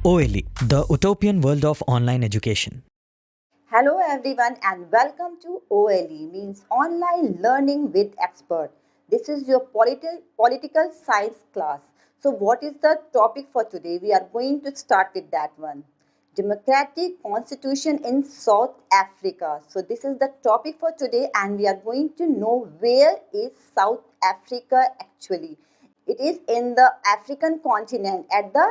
OLE, the utopian world of online education. Hello everyone and welcome to OLE means online learning with expert. This is your political science class. So what is the topic for today? We are going to start with that one. Democratic Constitution in South Africa. So this is the topic for today and we are going to know where is South Africa actually. It is in the African continent at the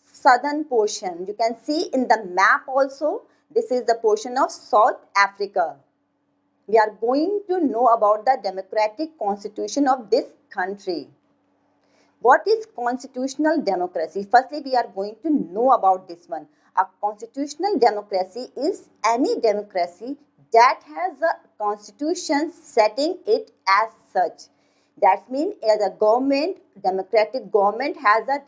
southern portion. You can see in the map also, this is the portion of South Africa. We are going to know about the democratic constitution of this country. What is constitutional democracy? Firstly, we are going to know about this one. A constitutional democracy is any democracy that has a constitution setting it as such. That means as a government, democratic government has a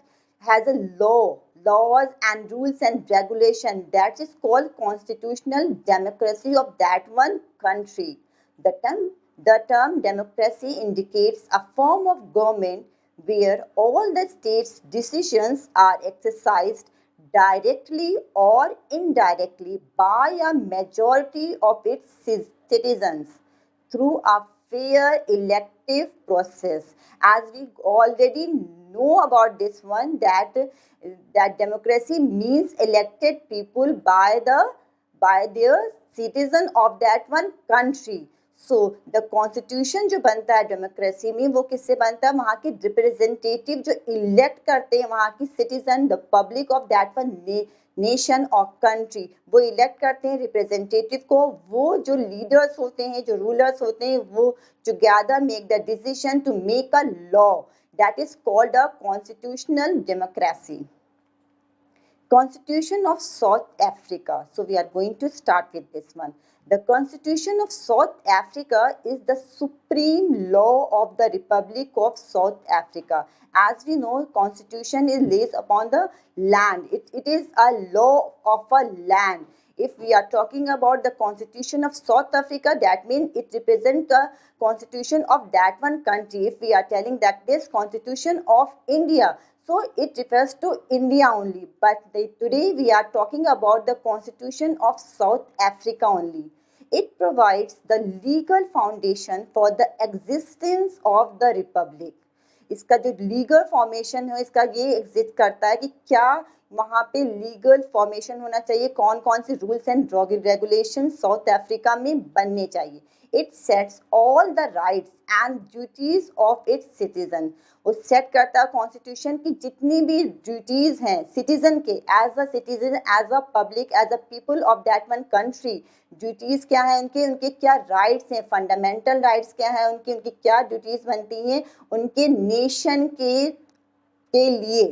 laws and rules and regulation that is called constitutional democracy of that one country. The term democracy indicates a form of government where all the state's decisions are exercised directly or indirectly by a majority of its citizens through a fair elective process. As we already know about this one, that democracy means elected people by their citizen of that one country. So the constitution जो बनता है democracy में वो किससे बनता है? वहाँ के रिप्रेजेंटेटिव जो इलेक्ट करते हैं वहाँ की citizen the public of that one nation और कंट्री, वो इलेक्ट करते हैं रिप्रेजेंटेटिव को. वो जो लीडर्स होते हैं, जो रूलर्स होते हैं, वो together make the decision to make a law that is called a constitutional democracy. Constitution of South Africa. So we are going to start with this one. The Constitution of South Africa is the supreme law of the Republic of South Africa. As we know, Constitution is lays upon the land. It is a law of a land. If we are talking about the Constitution of South Africa, that means it represents the Constitution of that one country. If we are telling that this Constitution of India, so it refers to India only. But today we are talking about the Constitution of South Africa only. It provides the legal foundation for the existence of the republic. इसका जो legal formation है इसका ये exist करता है कि क्या वहाँ पे लीगल फॉर्मेशन होना चाहिए, कौन कौन से rules and regulation south Africa में बनने चाहिए. It sets all the rights and duties of its citizen. वो सेट करता है कॉन्स्टिट्यूशन की जितनी भी ड्यूटीज हैं सिटीजन के, as a citizen, as a public, as a people of that one country. Duties क्या है उनके, उनके क्या राइट्स हैं, फंडामेंटल राइट्स क्या है उनकी, उनकी क्या ड्यूटीज बनती हैं उनके नेशन के लिए.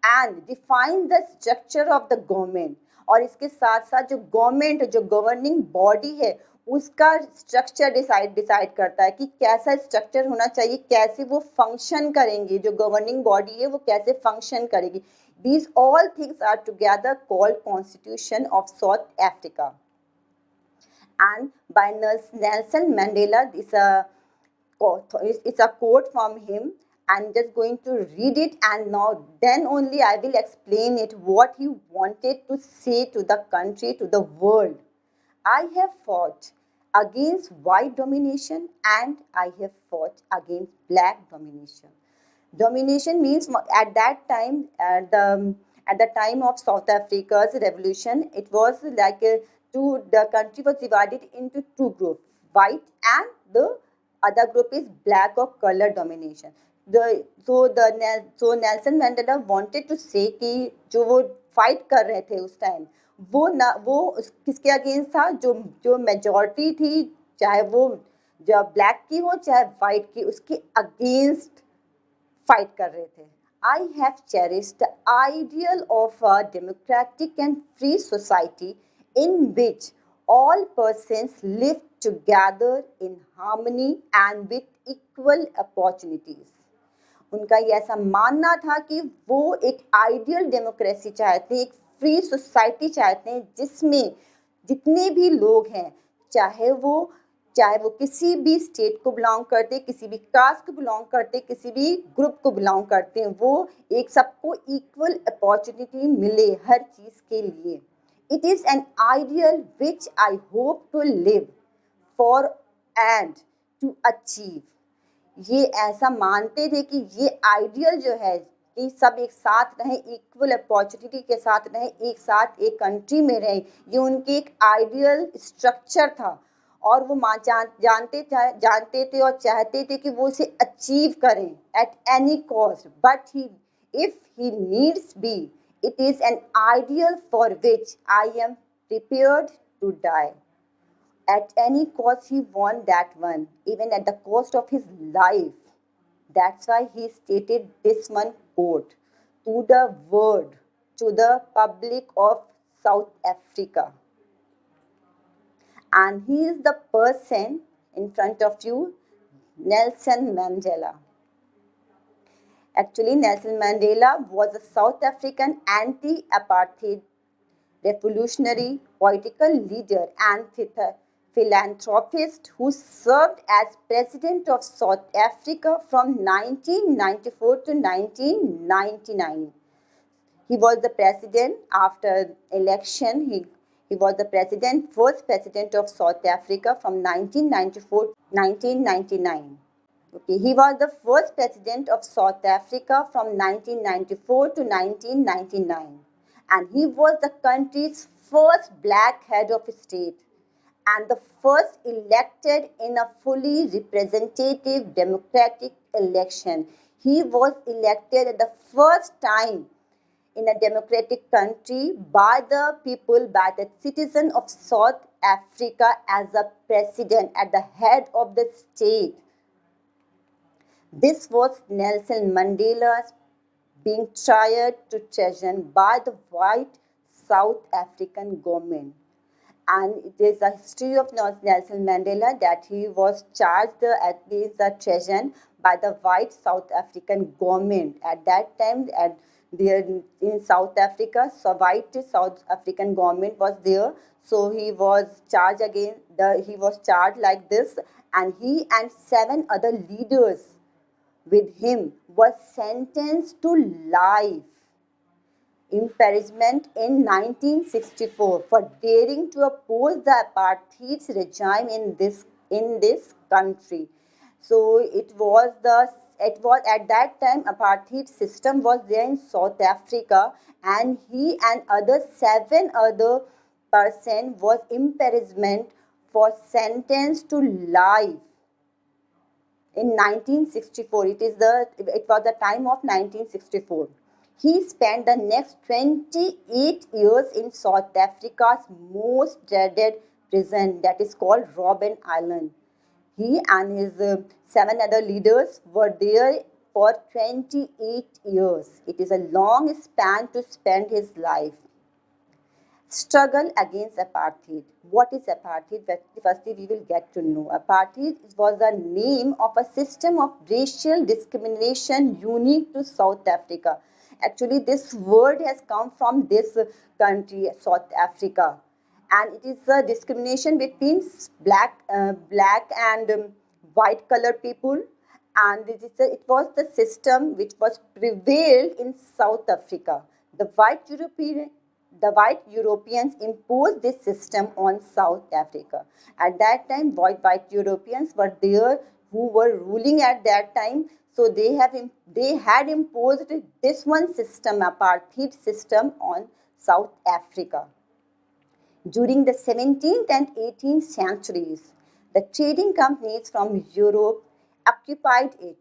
And define the structure of the government. और इसके साथ साथ जो गवर्नमेंट, जो गवर्निंग बॉडी है, उसका स्ट्रक्चर डिसाइड करता है कि कैसा स्ट्रक्चर होना चाहिए, कैसे वो फंक्शन करेंगे, जो गवर्निंग बॉडी है वो कैसे फंक्शन करेगी. These all things are together called Constitution of South Africa. And by Nelson Mandela, it's a quote from him. I'm just going to read it and now then only I will explain it what he wanted to say to the country, to the world. I have fought against white domination and I have fought against black domination. Domination means at that time, at the time of South Africa's revolution, it was like the country was divided into two groups, white and the other group is black or color domination. So Nelson Mandela wanted to say कि जो वो fight कर रहे थे उस time, वो किसके against था, जो मेजॉरिटी थी, चाहे वो जो ब्लैक की हो चाहे वाइट की, उसके अगेंस्ट फाइट कर रहे थे. I have cherished the ideal of a democratic and free society in which all persons live together in harmony and with equal opportunities. उनका ये ऐसा मानना था कि वो एक आइडियल डेमोक्रेसी चाहते हैं, एक फ्री सोसाइटी चाहते हैं जिसमें जितने भी लोग हैं, चाहे वो चाहे वो किसी भी स्टेट को बिलोंग करते, किसी भी कास्ट को बिलोंग करते, किसी भी ग्रुप को बिलोंग करते हैं, वो एक सबको इक्वल अपॉर्चुनिटी मिले हर चीज़ के लिए. It is an ideal which I hope to live for and to achieve. ये ऐसा मानते थे कि ये आइडियल जो है कि सब एक साथ रहें, इक्वल अपॉर्चुनिटी के साथ रहें, एक साथ एक कंट्री में रहें, ये उनके एक आइडियल स्ट्रक्चर था. और वो जानते थे और चाहते थे कि वो इसे अचीव करें at any cost. But he if he needs be, it is an ideal for which I am prepared to die. At any cost, he won that one, even at the cost of his life. That's why he stated this one quote to the world, to the public of South Africa. And he is the person in front of you, Nelson Mandela. Actually, Nelson Mandela was a South African anti-apartheid revolutionary, political leader and philanthropist who served as President of South Africa from 1994 to 1999. He was the president after election. He was the first president of South Africa from 1994 to 1999. Okay, he was the first president of South Africa from 1994 to 1999. And he was the country's first black head of state and the first elected in a fully representative democratic election. He was elected at the first time in a democratic country by the people, by the citizen of South Africa as a president at the head of the state. This was Nelson Mandela's being tried to treason by the white South African government. And it is a history of Nelson Mandela that he was charged against the treason by the white South African government. At that time, there in South Africa, so white South African government was there. So he was charged he was charged like this, and he and 7 other leaders with him was sentenced to life imprisonment in 1964 for daring to oppose the apartheid regime in this country. So it was at that time apartheid system was there in South Africa, and he and other 7 other person was imprisonment for sentenced to life in 1964. It was the time of 1964. He spent the next 28 years in South Africa's most dreaded prison, that is called Robben Island. He and his 7 other leaders were there for 28 years. It is a long span to spend his life. Struggle against apartheid. What is apartheid? Firstly, we will get to know. Apartheid was the name of a system of racial discrimination unique to South Africa. Actually, this word has come from this country, South Africa, and it is a discrimination between black and white colored people. And it was the system which was prevailed in South Africa. The white Europeans imposed this system on South Africa. At that time, white Europeans were there who were ruling at that time. So they had imposed this one system, apartheid system, on South Africa. During the 17th and 18th centuries, the trading companies from Europe occupied it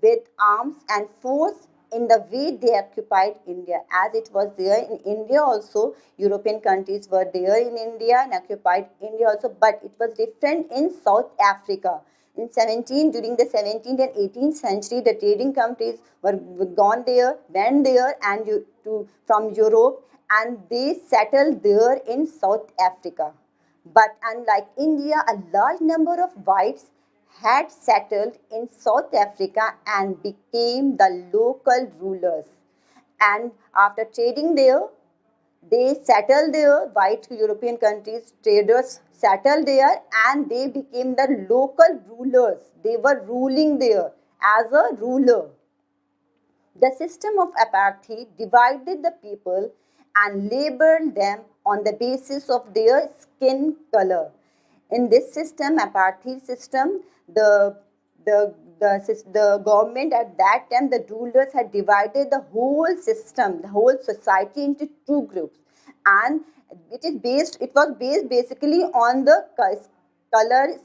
with arms and force in the way they occupied India. As it was there in India also, European countries were there in India and occupied India also, but it was different in South Africa. During the 17th and 18th century, the trading companies went there and from Europe, and they settled there in South Africa. But unlike India, a large number of whites had settled in South Africa and became the local rulers. And after trading there, They settled there, white European countries, traders settled there, and they became the local rulers. They were ruling there as a ruler. The system of apartheid divided the people and labeled them on the basis of their skin color. In this system, apartheid system, the government at that time, the rulers had divided the whole system, the whole society into two groups, and it was based basically on the color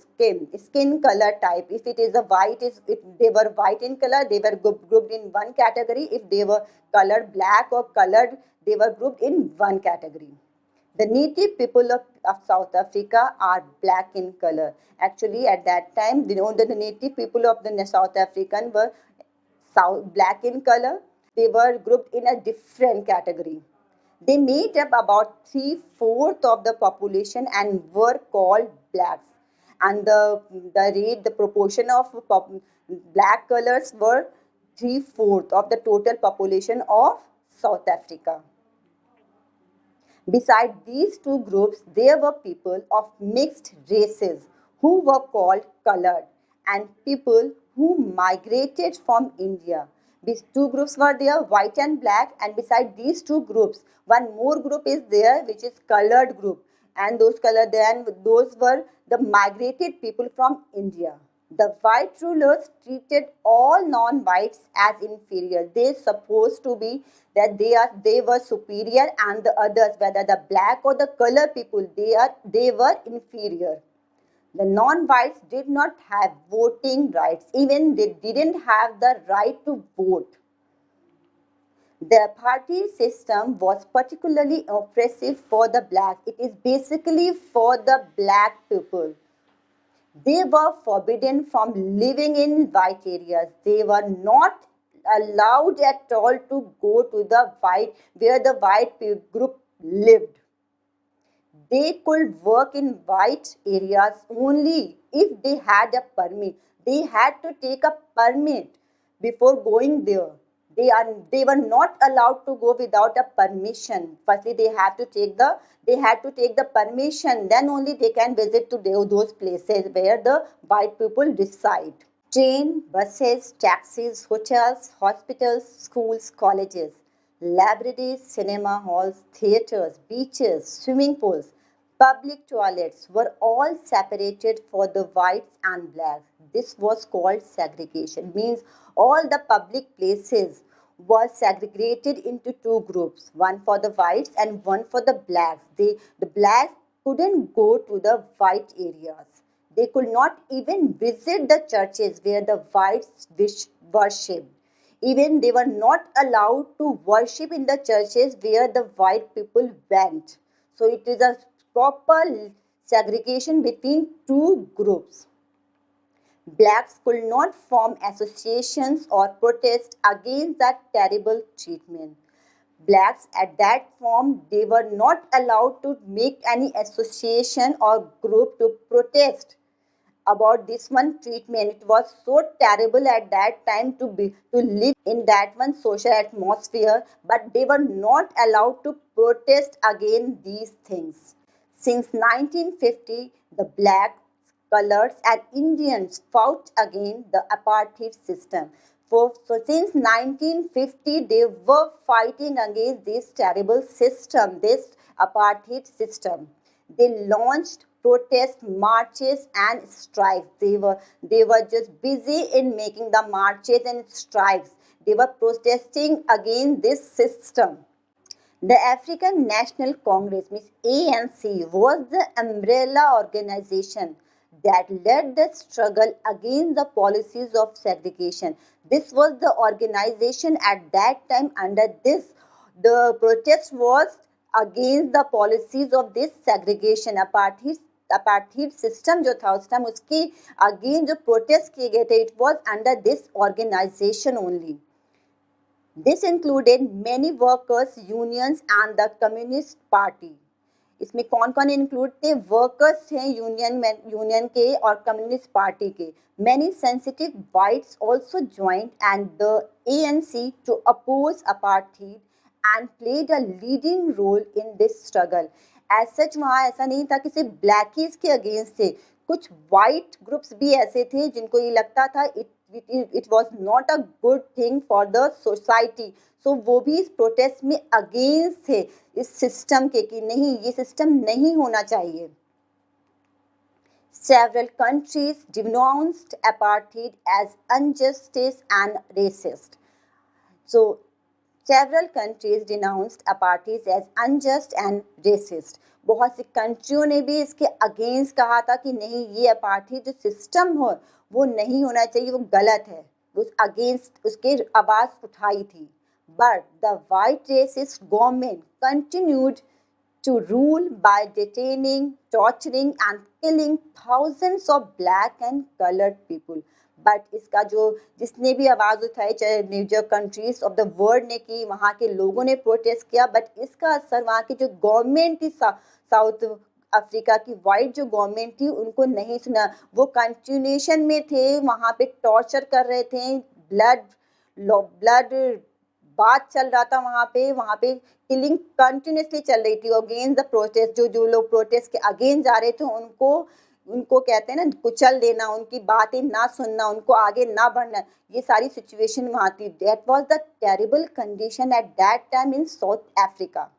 skin color type. If it is a white, if they were white in color, they were grouped in one category. If they were colored black or colored, they were grouped in one category. The native people of South Africa are black in color. Actually, at that time, the native people of the South African were black in color. They were grouped in a different category. They made up about three-fourths of the population and were called blacks. And the proportion of black colors were three-fourths of the total population of South Africa. Beside these two groups, there were people of mixed races who were called colored and people who migrated from India. These two groups were there, white and black, and beside these two groups, one more group is there which is colored group, and those were the migrated people from India. The white rulers treated all non-whites as inferior. They supposed to be that they were superior, and the others, whether the black or the color people, they were inferior. The non-whites did not have voting rights. Even they didn't have the right to vote. The party system was particularly oppressive for the black. It is basically for the black people. They were forbidden from living in white areas. They were not allowed at all to go to the white where the white group lived. They could work in white areas only if they had a permit. They had to take a permit before going there. They were not allowed to go without a permission. Firstly, they had to take the permission. Then only they can visit to those places where the white people reside. Train, buses, taxis, hotels, hospitals, schools, colleges, libraries, cinema halls, theaters, beaches, swimming pools, public toilets were all separated for the whites and blacks. This was called segregation. Means all the public places were segregated into two groups, one for the whites and one for the blacks. The blacks couldn't go to the white areas. They could not even visit the churches where the whites worshipped. Even they were not allowed to worship in the churches where the white people went. So it is a proper segregation between two groups. Blacks could not form associations or protest against that terrible treatment. Blacks at that form, they were not allowed to make any association or group to protest about this one treatment. It was so terrible at that time to live in that one social atmosphere, but they were not allowed to protest against these things. Since 1950, the blacks, coloreds, and Indians fought against the apartheid system. So since 1950, they were fighting against this terrible system, this apartheid system. They launched protest marches and strikes. They were just busy in making the marches and strikes. They were protesting against this system. The African National Congress, means ANC, was the umbrella organization that led the struggle against the policies of segregation. This was the organization at that time. Under this, the protest was against the policies of this segregation. Apartheid system जो था उस time उसके again जो protest किए गए थे, it was under this organization only. This included many workers unions and the communist party. इसमें कौन कौन इंक्लूड थे? वर्कर्स थे यूनियन के और कम्युनिस्ट पार्टी के. Many sensitive whites also joined and the ANC to oppose apartheid and played a leading role in this struggle. As such वहाँ ऐसा नहीं था कि सिर्फ ब्लैकीज के अगेंस्ट थे, कुछ वाइट ग्रुप्स भी ऐसे थे जिनको ये लगता था it was not a good thing for the society. So वो भी इस प्रोटेस्ट में अगेंस्ट थे इस सिस्टम के कि नहीं, ये सिस्टम नहीं होना चाहिए. Several countries denounced apartheid as injustice and racist. So, several countries denounced apartheid as unjust and racist. बहुत सी कंट्रियों ने भी इसके अगेंस्ट कहा था कि नहीं, ये अपार्थाइड जो सिस्टम हो वो नहीं होना चाहिए, वो गलत है. वो अगेंस्ट उसके आवाज़ उठाई थी. But the white racist government continued to rule by detaining, torturing and killing thousands of black and colored people. But इसका जो जिसने भी आवाज़ उठाई, चाहे major countries of the world ने की, वहाँ के लोगों ने प्रोटेस्ट किया, बट इसका असर वहाँ की जो गवर्नमेंट थी साउथ अफ्रीका की वाइट जो गवर्नमेंट थी उनको नहीं सुना. वो कंटिन्यूएशन में थे, वहाँ पे टॉर्चर कर रहे थे, ब्लड बात चल रहा था वहाँ पे किलिंग कंटिन्यूसली चल रही थी अगेंस्ट द प्रोटेस्ट. जो लोग प्रोटेस्ट के अगेंस्ट जा रहे थे उनको कहते हैं ना कुचल देना, उनकी बातें ना सुनना, उनको आगे ना बढ़ना, ये सारी सिचुएशन वहाँ थी. That was the terrible condition at that time in south Africa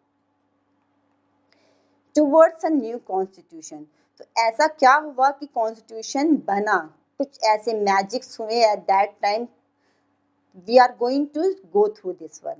towards a new constitution. तो ऐसा क्या हुआ कि कॉन्स्टिट्यूशन बना, कुछ ऐसे मैजिक्स हुए eight that time. We are going to go through this one.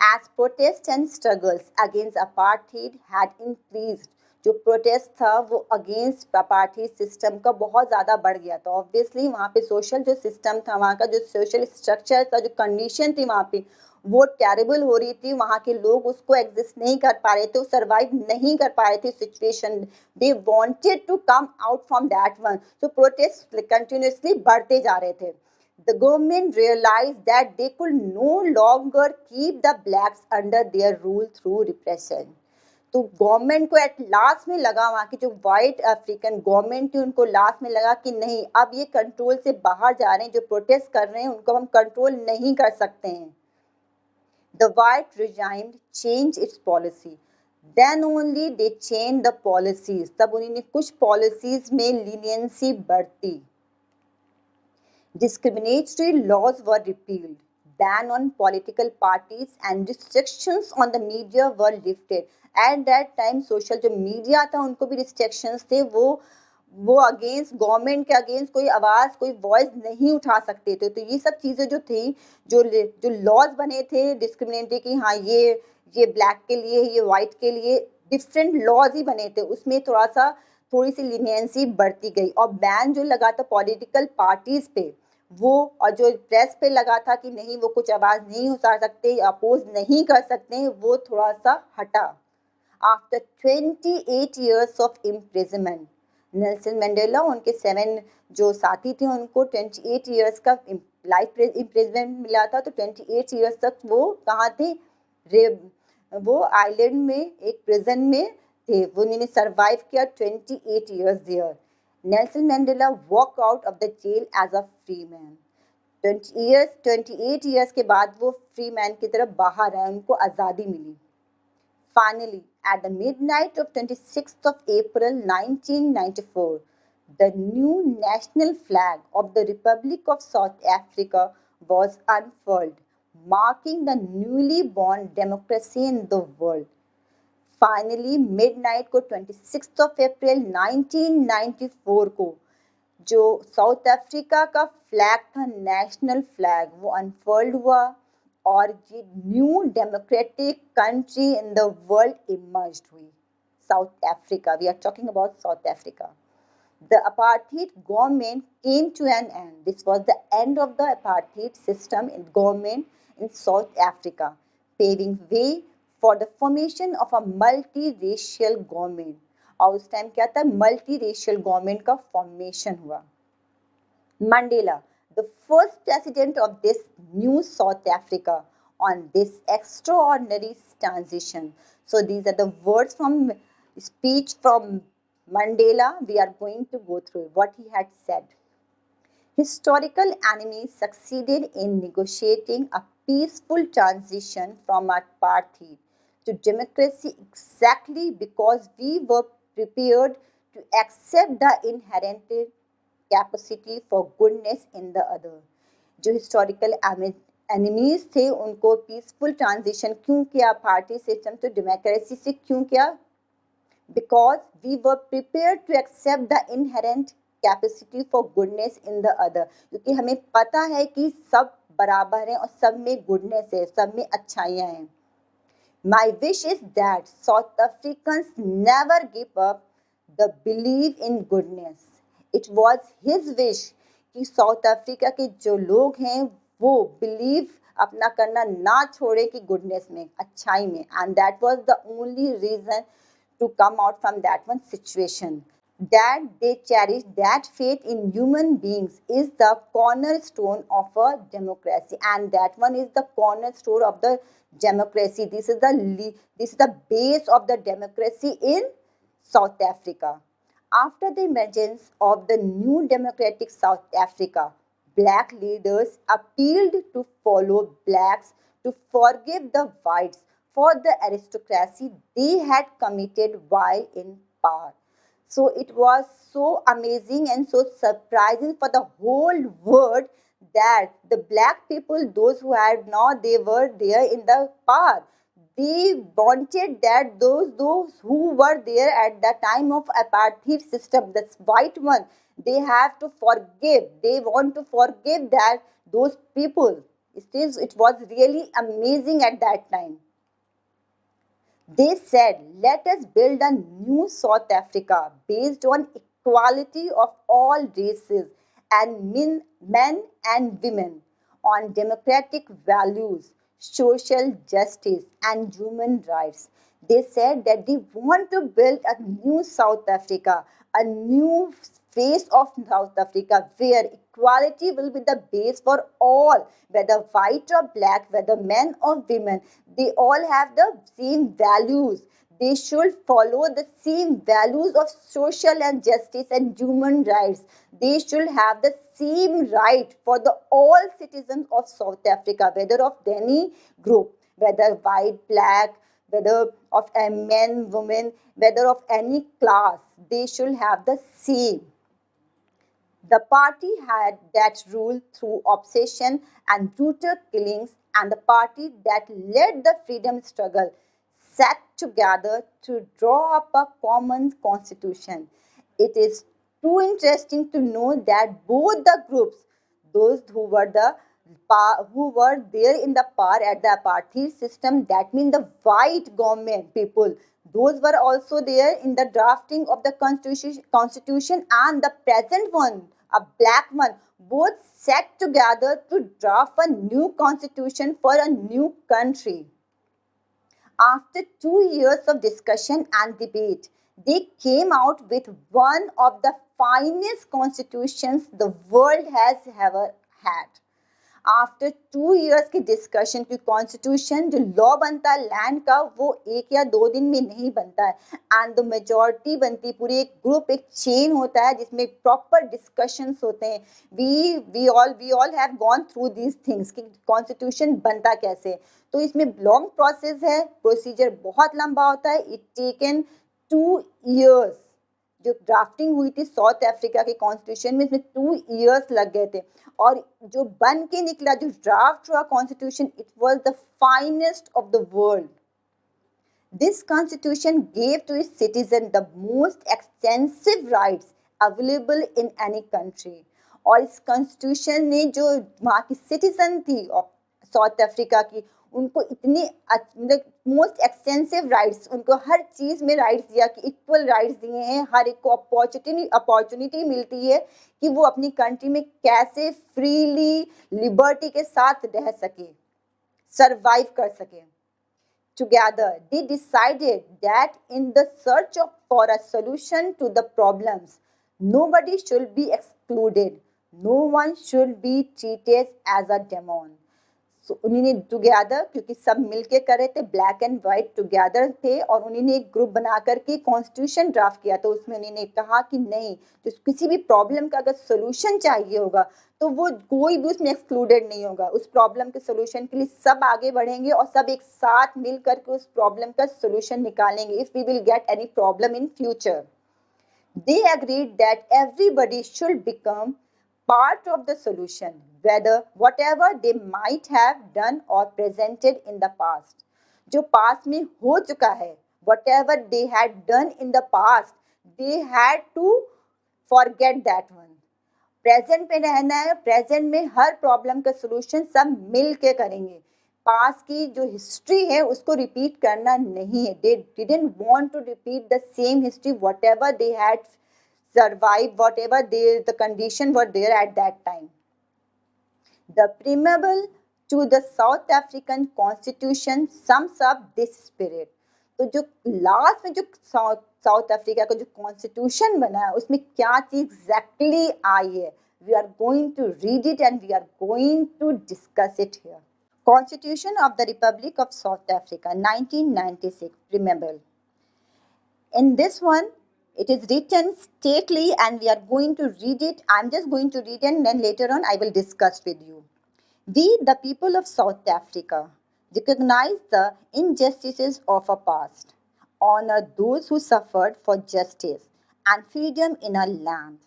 As protests and struggles against apartheid had increased, जो प्रोटेस्ट था वो अगेंस्ट अपार्थाइड सिस्टम का बहुत ज़्यादा बढ़ गया था. ऑब्वियसली वहाँ पे सोशल जो सिस्टम था, वहाँ का जो सोशल स्ट्रक्चर था, जो कंडीशन थी वहाँ पे वो टेरिबल हो रही थी. वहाँ के लोग उसको एग्जिस्ट नहीं कर पा रहे थे, वो सर्वाइव नहीं कर पा रहे थे situation. They wanted to come out from that one. So protest continuously बढ़ते जा रहे थे. The government realized that they could no longer keep the blacks under their rule through repression. तो गवर्नमेंट को एट लास्ट में लगा, वहाँ की जो वाइट अफ्रीकन गवर्नमेंट थी उनको लास्ट में लगा कि नहीं, अब ये कंट्रोल से बाहर जा रहे हैं, जो प्रोटेस्ट कर रहे हैं उनको हम कंट्रोल नहीं कर सकते हैं. The white regime changed its policy. Then only they changed the policies. तब उन्होंने कुछ पॉलिसीज में लीनियंसी बढ़ती. Discriminatory laws were repealed. Ban on political parties and restrictions on the media were lifted. At that time social जो media था उनको भी restrictions थे. वो अगेंस्ट गवर्नमेंट के अगेंस्ट कोई आवाज़, कोई वॉइस नहीं उठा सकते थे. तो ये सब चीज़ें जो थी, जो लॉज बने थे डिस्क्रिमिनेटरी की, हाँ ये ब्लैक के लिए, ये वाइट के लिए डिफरेंट लॉज ही बने थे, उसमें थोड़ी सी लीनियंसी बढ़ती गई. और बैन जो लगा था पॉलिटिकल पार्टीज पे वो, और जो प्रेस पे लगा था कि नहीं वो कुछ आवाज़ नहीं उठा सकते, अपोज नहीं कर सकते, वो थोड़ा सा हटा. After 28 years of imprisonment, Nelson Mandela उनके 7 जो साथी थे उनको 28 years का लाइफ इम्प्रिजनमेंट मिला था. तो 28 years तक वो कहाँ थे, वो आइलैंड में एक प्रिजन में थे. वो उन्होंने सर्वाइव किया 28 years there. Nelson Mandela walked out of the jail as a free man. 28 years के बाद वो फ्री मैन की तरफ बाहर आए, उनको आज़ादी मिली. Finally, at the midnight of 26th of April 1994, the new national flag of the Republic of South Africa was unfurled, marking the newly born democracy in the world. Finally midnight को 26 April 1994 को जो South Africa का flag था, national flag, वो unfold हुआ और ये new democratic country in the world emerged हुई. South Africa, we are talking about South Africa. The apartheid government came to an end. This was the end of the apartheid system in government in South Africa, paving way for the formation of a multi-racial government. और उस time क्या था, multi-racial government का formation हुआ. Mandela, the first president of this new South Africa, on this extraordinary transition. So these are the words from speech from Mandela. We are going to go through what he had said. Historical enemies succeeded in negotiating a peaceful transition from apartheid to democracy exactly because we were prepared to accept the inherent capacity for goodness in the other. जो historical enemies थे उनको peaceful transition क्यों किया party system to democracy से क्यों किया because we were prepared to accept the inherent capacity for goodness in the other क्योंकि हमें पता है कि सब बराबर हैं और सब में goodness है सब में अच्छाइयाँ हैं. My wish is that South Africans never give up the belief in goodness. It was his wish कि साउथ अफ्रीका के जो लोग हैं वो बिलीव अपना करना ना छोड़े कि गुडनेस में अच्छाई में and that was the only reason to come out from that one situation. That they cherish that faith in human beings is the cornerstone of a democracy and that one is the cornerstone of the democracy. This is the base of the democracy in South Africa. After the emergence of the new democratic South Africa, black leaders appealed to follow blacks to forgive the whites for the aristocracy they had committed while in power. So it was so amazing and so surprising for the whole world that the black people, those who had not, they were there in the power. They wanted that those who were there at the time of apartheid system, that's white one, they have to forgive. They want to forgive that those people. It was really amazing at that time. They said, let us build a new South Africa based on equality of all races and men and women, on democratic values, social justice, and human rights. They said that they want to build a new South Africa, a new face of South Africa where equality will be the base for all, whether white or black, whether men or women. They all have the same values. They should follow the same values of social and justice and human rights. They should have the same right for the all citizens of South Africa, whether of any group, whether white, black, whether of a men, women, whether of any class. They should have the same. The party had that rule through obsession and brutal killings, and the party that led the freedom struggle sat together to draw up a common constitution. It is too interesting to know that both the groups, those who were there in the power at the apartheid system, that means the white government people, those were also there in the drafting of the constitution and the present one, a black one, both sat together to draft a new constitution for a new country. After 2 years of discussion and debate, they came out with one of the finest constitutions the world has ever had. After 2 years की discussion की constitution जो law बनता है land का वो 1 या 2 दिन में नहीं बनता है एंड द मेजॉरिटी बनती पूरी एक ग्रुप एक चेन होता है जिसमें प्रॉपर डिस्कशंस होते हैं we all have gone through these things कि कॉन्स्टिट्यूशन बनता कैसे. तो इसमें लॉन्ग प्रोसेस है, प्रोसीजर बहुत लंबा होता है. It taken 2 years. जो ड्राफ्टिंग हुई थी साउथ अफ्रीका के कॉन्स्टिट्यूशन में इसमें 2 years लग गए थे और जो बन के निकला जो ड्राफ्ट हुआ constitution it was the finest of the world. This constitution gave to its citizen the most extensive rights available in any country. और इस कॉन्स्टिट्यूशन ने जो वहाँ की सिटीजन थी साउथ अफ्रीका की उनको इतने मोस्ट एक्सटेंसिव राइट्स, उनको हर चीज़ में राइट्स दिया कि इक्वल राइट्स दिए हैं. हर एक को अपॉर्चुनिटी मिलती है कि वो अपनी कंट्री में कैसे फ्रीली लिबर्टी के साथ रह सके, सरवाइव कर सके. Together, they decided that in the search for a solution to the problems, nobody should be excluded. No one should be treated as a demon. सो उन्होंने टुगेदर, क्योंकि सब मिलके कर रहे थे, ब्लैक एंड वाइट टुगेदर थे, और उन्होंने एक ग्रुप बना करके कॉन्स्टिट्यूशन ड्राफ्ट किया। तो उसमें उन्होंने कहा कि नहीं, तो किसी भी प्रॉब्लम का अगर सोल्यूशन चाहिए होगा तो वो कोई भी उसमें एक्सक्लूडेड नहीं होगा। उस प्रॉब्लम के सोल्यूशन के लिए सब आगे बढ़ेंगे और सब एक साथ मिल करके उस प्रॉब्लम का सोल्यूशन निकालेंगे if we will get any problem in future. They agreed that everybody should become part of the solution, whether whatever they might have done or presented in the past. जो past में हो चुका है, whatever they had done in the past, they had to forget that one. Present में रहना है, present में हर problem का सोल्यूशन सब मिल के करेंगे। पास की जो हिस्ट्री है उसको रिपीट करना नहीं है। They didn't want to repeat the same history whatever they had survive, whatever they the condition were there at that time. The preamble to the South African constitution sums up this spirit. तो जो last में जो South Africa का जो constitution बना है उसमें क्या चीज एग्जैक्टली आई है, we are going to read it and we are going to discuss it here. Constitution of the Republic of South Africa 1996 preamble. In this one it is written stately and we are going to read it. I'm just going to read it and then later on I will discuss with you. We, the people of South Africa, recognize the injustices of our past, honor those who suffered for justice and freedom in our land,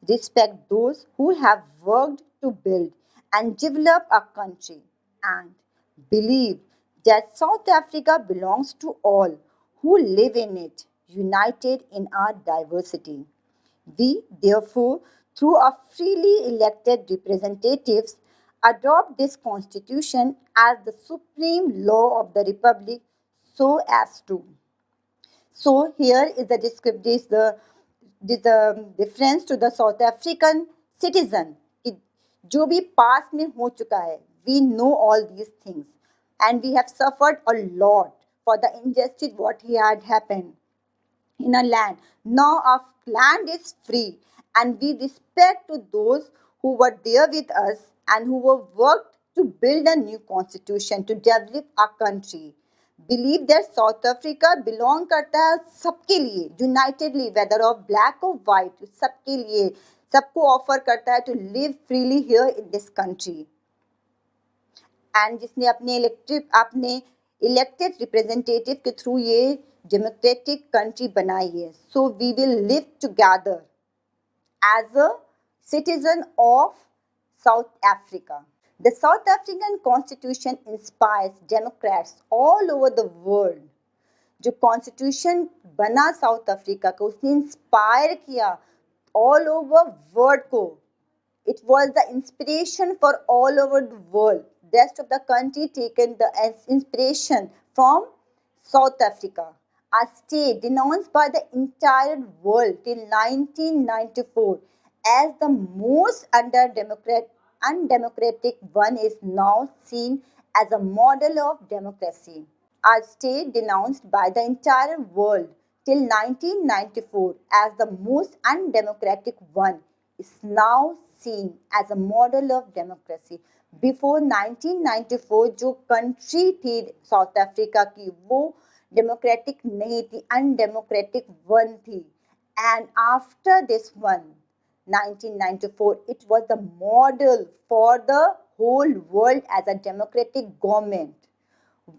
respect those who have worked to build and develop our country, and believe that South Africa belongs to all who live in it, united in our diversity. We, therefore, through our freely elected representatives, adopt this constitution as the supreme law of the republic so as to. So here is the description, the reference to the South African citizen कि जो भी पास में हो चुका है, we know all these things and we have suffered a lot for the injustice what he had happened in our land. Now our land is free and we respect to those who were there with us and who were worked to build a new constitution to develop our country. Believe that South Africa belong करता है सबके लिए, unitedly, whether of black or white, सबके लिए, सबको offer करता है to live freely here in this country. And जिसने अपने इलेक्टेड रिप्रेजेंटेटिव के थ्रू ये डेमोक्रेटिक कंट्री बनाई है. So we will live together as a citizen of South Africa. The South African Constitution inspires Democrats all over the world. जो constitution बना south Africa का उसने इंस्पायर किया ऑल ओवर वर्ल्ड को. It was the inspiration for all over the world. Rest of the country taken the inspiration from South Africa, a state denounced by the entire world till 1994 as the most undemocratic one is now seen as a model of democracy. A state denounced by the entire world till 1994 as the most undemocratic one is now seen as a model of democracy. Before 1994 जो country थी south Africa की वो democratic नहीं थी, undemocratic one थी. And after this one 1994 it was the model for the whole world as a democratic government.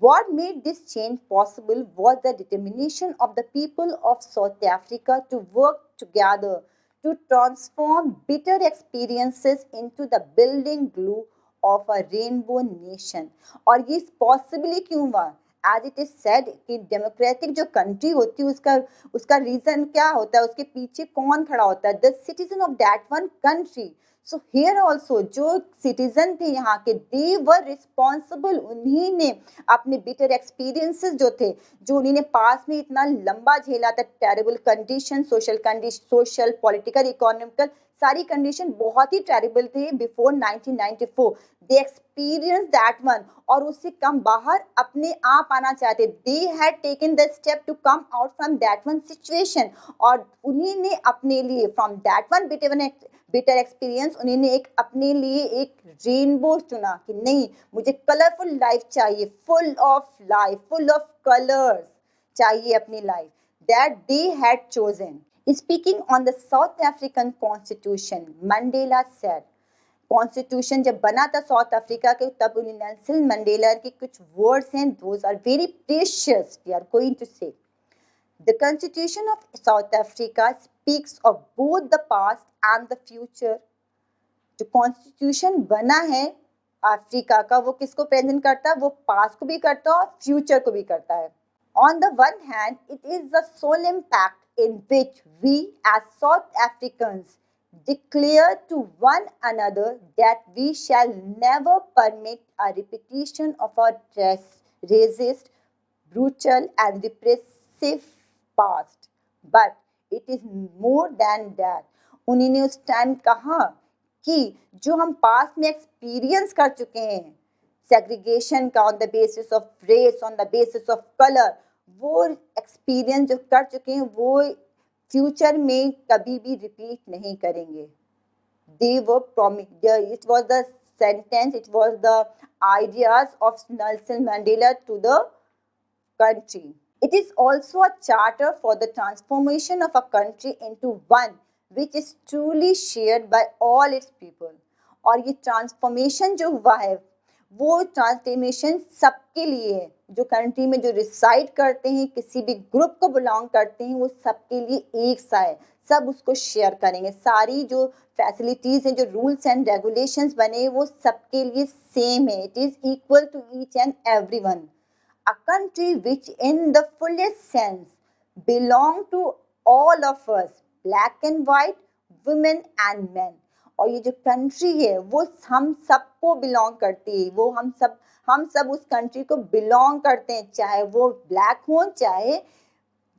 What made this change possible was the determination of the people of South Africa to work together to transform bitter experiences into the building glue of a rainbow nation. और ये possibly क्यों हुआ? As it is said कि democratic जो country होती है उसका reason क्या होता है, उसके पीछे कौन खड़ा होता है? The citizen of that one country. So here also जो सिटीजन थे यहाँ के, दे वर रिस्पॉन्सिबल. उन्हीं ने अपने बिटर एक्सपीरियंसेस जो थे, जो उन्हीं ने पास में इतना लंबा झेला था, terrible condition, social political economical सारी कंडीशन बहुत ही टेरेबल थे before 1994. They experience that one और उससे कम बाहर अपने आप आना चाहते. They had taken the step to come out from that one situation और उन्हीं ने अपने लिए from that one bitter experience, उन्होंने एक अपने लिए एक रेनबो चुना कि नहीं, मुझे कलरफुल लाइफ चाहिए, full of life, full of colours चाहिए अपनी life, that they had chosen. Speaking on the South African constitution, Mandela said, constitution जब बना था साउथ अफ्रीका के, तब नेल्सन मंडेला के कुछ वर्ड्स हैं, those are very precious, we are going to say. The Constitution of South Africa speaks of both the past and the future. जो constitution बना है अफ्रीका का, वो किसको प्रेजेंट करता है? वो पास्ट को भी करता है और फ्यूचर को भी करता है. On the one hand, it is the solemn pact in which we as South Africans declare to one another that we shall never permit a repetition of our racist, brutal and repressive past. But it is more than that. उन्होंने उस time कहा कि जो हम past में experience कर चुके हैं, सेग्रीगेशन का, on the basis of race, on the basis of colour, वो एक्सपीरियंस जो कर चुके हैं वो फ्यूचर में कभी भी रिपीट नहीं करेंगे. They were promised. It was the sentence, it was the ideas of Nelson Mandela to the country. It is also a charter for the transformation of a country into one which is truly shared by all its people. और ये transformation जो हुआ है वो transformation सबके लिए है. जो कंट्री में जो रिसाइड करते हैं, किसी भी ग्रुप को बिलोंग करते हैं, वो सबके लिए एक सा है, सब उसको शेयर करेंगे. सारी जो फैसिलिटीज़ हैं, जो रूल्स एंड रेगुलेशंस बने, वो सबके लिए सेम है. It is equal to each and every one. A country which in the fullest sense belong to all of us, black and white, women and men. और ये जो कंट्री है वो हम सबको बिलोंग करती है. वो हम सब उस कंट्री को बिलोंग करते हैं, चाहे वो ब्लैक हो, चाहे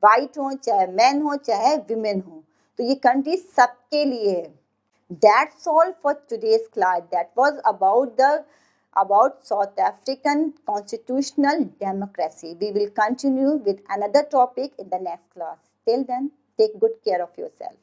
वाइट हो, चाहे मैन हो, चाहे विमेन हो. तो ये कंट्री सबके लिए है. That's all for today's class. That was about South African constitutional democracy. We will continue with another topic in the next class. Till then, take good care of yourself.